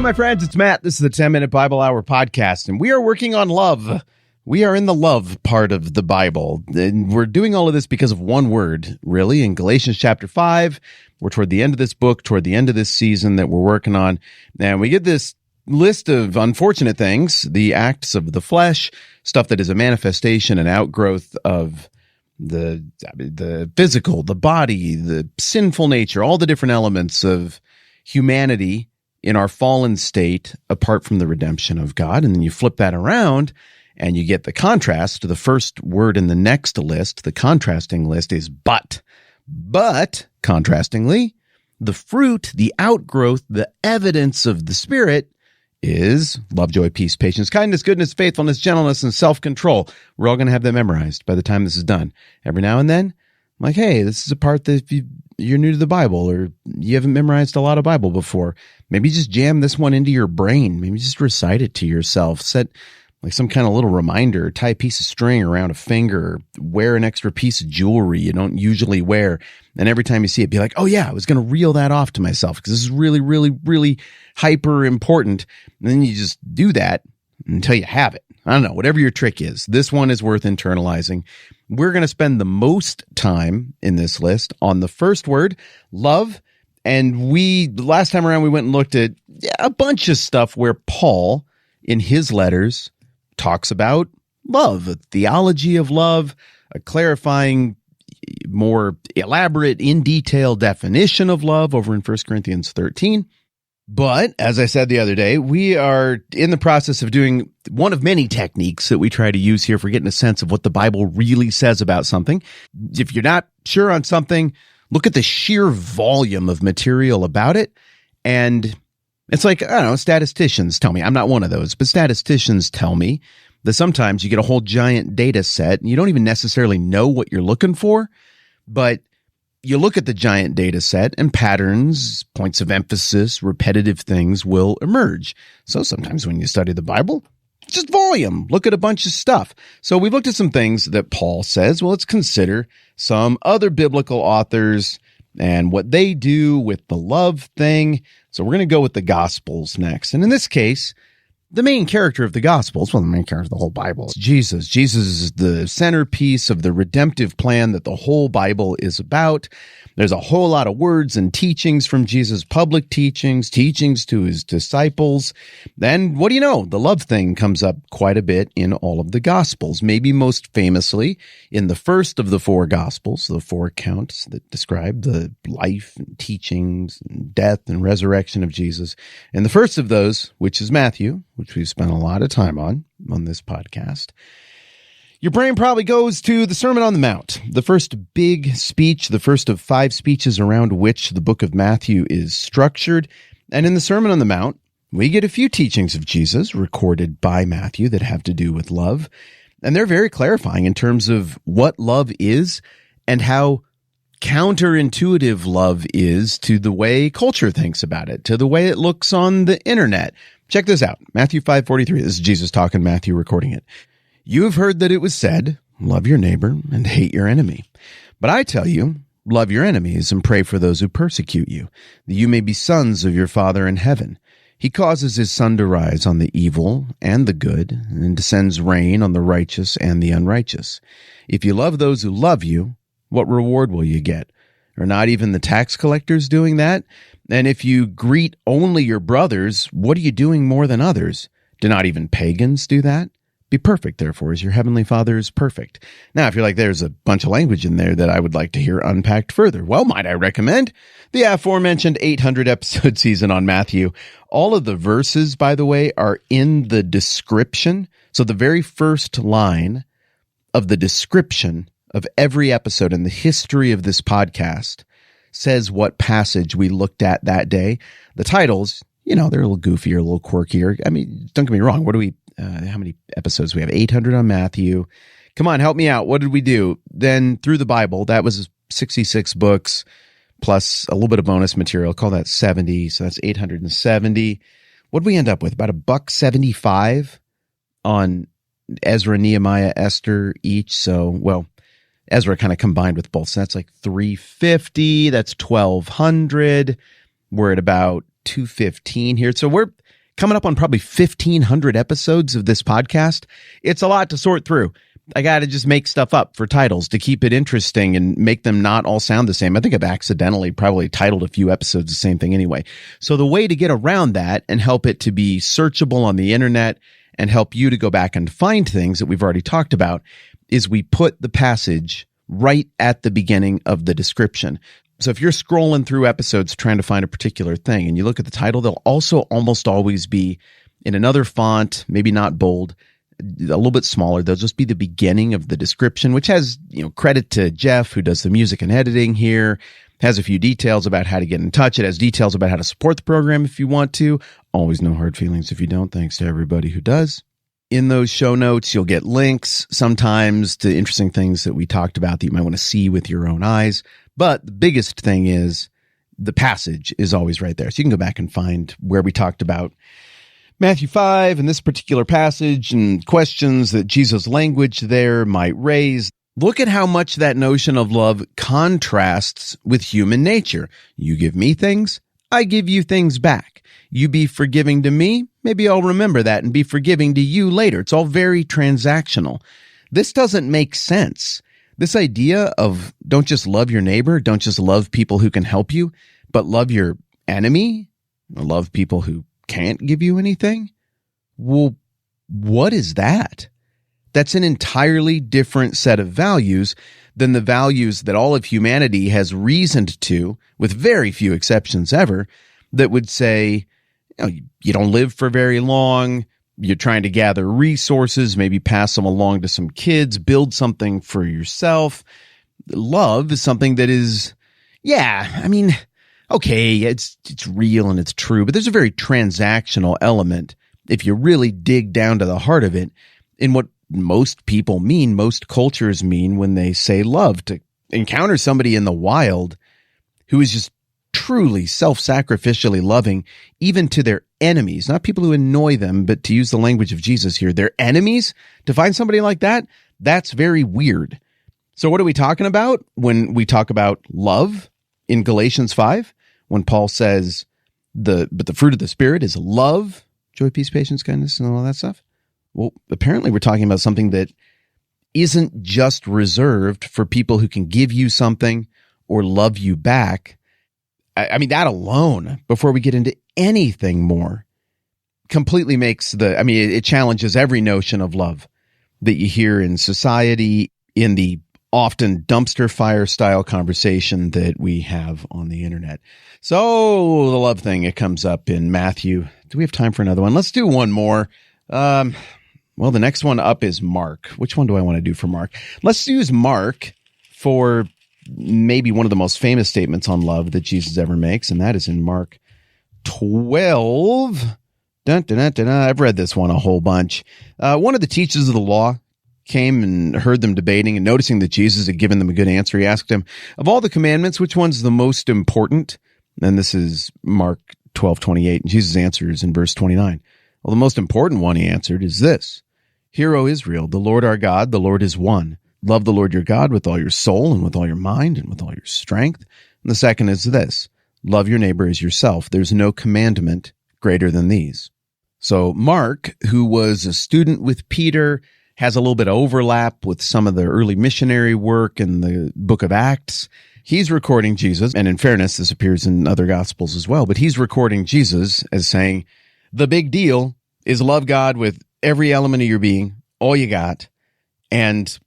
Hey, my friends, it's Matt. This is the 10-Minute Bible Hour podcast, and we are working on love. We are in the love part of the Bible, and we're doing all of this because of one word, really. In Galatians chapter 5, we're toward the end of this book, toward the end of this season that we're working on, and we get this list of unfortunate things, the acts of the flesh, stuff that is a manifestation and outgrowth of the physical, the body, the sinful nature, all the different elements of humanity in our fallen state apart from the redemption of God. And then you flip that around and you get the contrast. The first word in the next list, the contrasting list, is but. But, contrastingly, the fruit, the outgrowth, the evidence of the Spirit is love, joy, peace, patience, kindness, goodness, faithfulness, gentleness, and self-control. We're all going to have that memorized by the time this is done. Every now and then, I'm like, hey, this is a part that if you're new to the Bible or you haven't memorized a lot of Bible before, maybe just jam this one into your brain. Maybe just recite it to yourself. Set like some kind of little reminder, tie a piece of string around a finger, wear an extra piece of jewelry you don't usually wear. And every time you see it, be like, oh yeah, I was going to reel that off to myself because this is really, really, really hyper important. And then you just do that until you have it. I don't know, whatever your trick is. This one is worth internalizing. We're going to spend the most time in this list on the first word, love. And last time around, we went and looked at a bunch of stuff where Paul, in his letters, talks about love, a theology of love, a clarifying, more elaborate, in detail definition of love over in 1 Corinthians 13. But as I said the other day, we are in the process of doing one of many techniques that we try to use here for getting a sense of what the Bible really says about something. If you're not sure on something, look at the sheer volume of material about it. And it's like, I don't know, statisticians tell me, I'm not one of those, but statisticians tell me that sometimes you get a whole giant data set and you don't even necessarily know what you're looking for, but you look at the giant data set and patterns, points of emphasis, repetitive things will emerge. So sometimes when you study the Bible, just volume, look at a bunch of stuff. So we've looked at some things that Paul says. Well, let's consider some other biblical authors and what they do with the love thing. So we're going to go with the Gospels next. And in this case, the main character of the Gospels, well, the main character of the whole Bible is Jesus. Jesus is the centerpiece of the redemptive plan that the whole Bible is about. There's a whole lot of words and teachings from Jesus, public teachings, teachings to his disciples. And what do you know? The love thing comes up quite a bit in all of the Gospels, maybe most famously in the first of the four Gospels, the four accounts that describe the life and teachings and death and resurrection of Jesus. And the first of those, which is Matthew, which we've spent a lot of time on this podcast, your brain probably goes to the Sermon on the Mount, the first big speech, the first of 5 speeches around which the book of Matthew is structured. And in the Sermon on the Mount, we get a few teachings of Jesus recorded by Matthew that have to do with love. And they're very clarifying in terms of what love is and how counterintuitive love is to the way culture thinks about it, to the way it looks on the internet. Check this out. Matthew 5:43. This is Jesus talking, Matthew recording it. You have heard that it was said, love your neighbor and hate your enemy. But I tell you, love your enemies and pray for those who persecute you, that you may be sons of your Father in heaven. He causes his sun to rise on the evil and the good, and sends rain on the righteous and the unrighteous. If you love those who love you, what reward will you get? Are not even the tax collectors doing that? And if you greet only your brothers, what are you doing more than others? Do not even pagans do that? Be perfect, therefore, as your heavenly Father is perfect. Now, if you're like, there's a bunch of language in there that I would like to hear unpacked further, well, might I recommend the aforementioned 800-episode season on Matthew. All of the verses, by the way, are in the description. So the very first line of the description of every episode in the history of this podcast says what passage we looked at that day. The titles, they're a little goofier, a little quirkier. I mean, don't get me wrong. How many episodes we have? 800 on Matthew. Come on, help me out. What did we do? Then through the Bible, that was 66 books plus a little bit of bonus material. Call that 70. So that's 870. What did we end up with? About $1.75 on Ezra, Nehemiah, Esther each. So, well, Ezra kind of combined with both. So that's like $350. That's $1,200. We're at about GAL215 here. So we're coming up on probably 1,500 episodes of this podcast. It's a lot to sort through. I got to just make stuff up for titles to keep it interesting and make them not all sound the same. I think I've accidentally probably titled a few episodes the same thing anyway. So the way to get around that and help it to be searchable on the internet and help you to go back and find things that we've already talked about is we put the passage right at the beginning of the description. So if you're scrolling through episodes trying to find a particular thing and you look at the title, they'll also almost always be in another font, maybe not bold, a little bit smaller. They'll just be the beginning of the description, which has, credit to Jeff, who does the music and editing here, has a few details about how to get in touch. It has details about how to support the program if you want to. Always no hard feelings if you don't. Thanks to everybody who does. In those show notes, you'll get links sometimes to interesting things that we talked about that you might want to see with your own eyes. But the biggest thing is the passage is always right there. So you can go back and find where we talked about Matthew 5 and this particular passage and questions that Jesus' language there might raise. Look at how much that notion of love contrasts with human nature. You give me things, I give you things back. You be forgiving to me, maybe I'll remember that and be forgiving to you later. It's all very transactional. This doesn't make sense. This idea of don't just love your neighbor, don't just love people who can help you, but love your enemy, love people who can't give you anything? Well, what is that? That's an entirely different set of values than the values that all of humanity has reasoned to, with very few exceptions ever, that would say, you don't live for very long, you're trying to gather resources, maybe pass them along to some kids, build something for yourself. Love is something that is, okay, it's real and it's true, but there's a very transactional element, if you really dig down to the heart of it, in what most people mean, most cultures mean when they say love. To encounter somebody in the wild who is just truly self-sacrificially loving, even to their enemies, not people who annoy them, but to use the language of Jesus here, their enemies, to find somebody like that, that's very weird. So what are we talking about when we talk about love in Galatians 5? When Paul says, but the fruit of the Spirit is love, joy, peace, patience, kindness, and all that stuff. Well, apparently we're talking about something that isn't just reserved for people who can give you something or love you back. I mean, that alone, before we get into anything more, completely makes it challenges every notion of love that you hear in society, in the often dumpster fire style conversation that we have on the internet. So the love thing, it comes up in Matthew. Do we have time for another one? Let's do one more. The next one up is Mark. Which one do I want to do for Mark? Let's use Mark for maybe one of the most famous statements on love that Jesus ever makes, and that is in Mark 12. Dun, dun, dun, dun, dun. I've read this one a whole bunch. One of the teachers of the law came and heard them debating, and noticing that Jesus had given them a good answer, he asked him, of all the commandments, which one's the most important? And this is Mark 12:28, and Jesus' answer is in verse 29. Well, the most important one, he answered, is this: Hear, O Israel, the Lord our God, the Lord is one. Love the Lord your God with all your soul and with all your mind and with all your strength. And the second is this: love your neighbor as yourself. There's no commandment greater than these. So Mark, who was a student with Peter, has a little bit of overlap with some of the early missionary work in the book of Acts. He's recording Jesus, and in fairness, this appears in other gospels as well, but he's recording Jesus as saying, the big deal is love God with every element of your being, all you got, and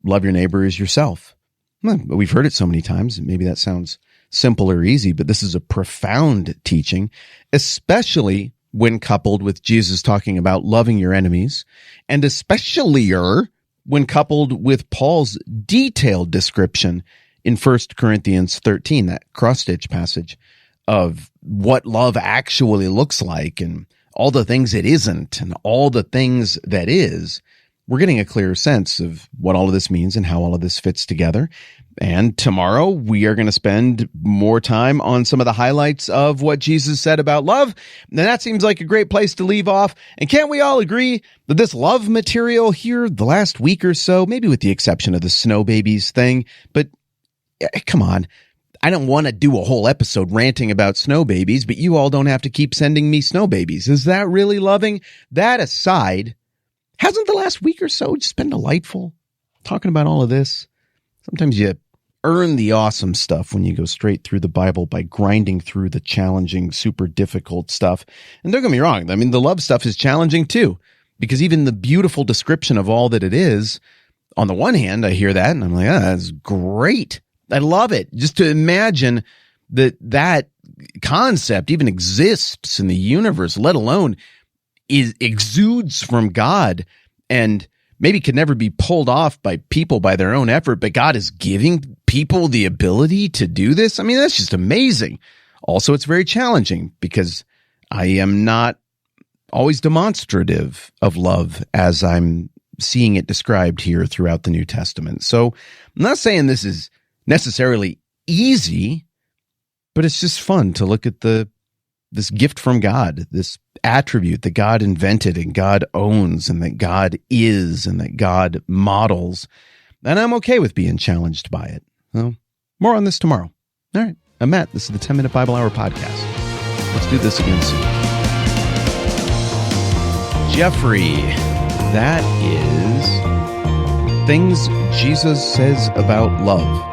love your neighbor as yourself. Well, we've heard it so many times, and maybe that sounds simple or easy, but this is a profound teaching, especially when coupled with Jesus talking about loving your enemies, and especially when coupled with Paul's detailed description in 1 Corinthians 13, that cross-stitch passage of what love actually looks like and all the things it isn't and all the things that is. We're getting a clearer sense of what all of this means and how all of this fits together. And tomorrow we are going to spend more time on some of the highlights of what Jesus said about love. And that seems like a great place to leave off. And can't we all agree that this love material here the last week or so, maybe with the exception of the snow babies thing, but come on, I don't want to do a whole episode ranting about snow babies, but you all don't have to keep sending me snow babies. Is that really loving? That aside, hasn't the last week or so just been delightful talking about all of this? Sometimes you earn the awesome stuff when you go straight through the Bible by grinding through the challenging, super difficult stuff. And don't get me wrong. I mean, the love stuff is challenging too, because even the beautiful description of all that it is, on the one hand, I hear that and I'm like, that's great. I love it. Just to imagine that concept even exists in the universe, let alone exudes from God and maybe could never be pulled off by people by their own effort, but God is giving people the ability to do this. I mean, that's just amazing. Also, it's very challenging because I am not always demonstrative of love as I'm seeing it described here throughout the New Testament. So I'm not saying this is necessarily easy, but it's just fun to look at this gift from God, this attribute that God invented and God owns and that God is and that God models. And I'm okay with being challenged by it. Well, more on this tomorrow. All right. I'm Matt. This is the 10-Minute Bible Hour Podcast. Let's do this again soon. Jeffrey, that is things Jesus says about love.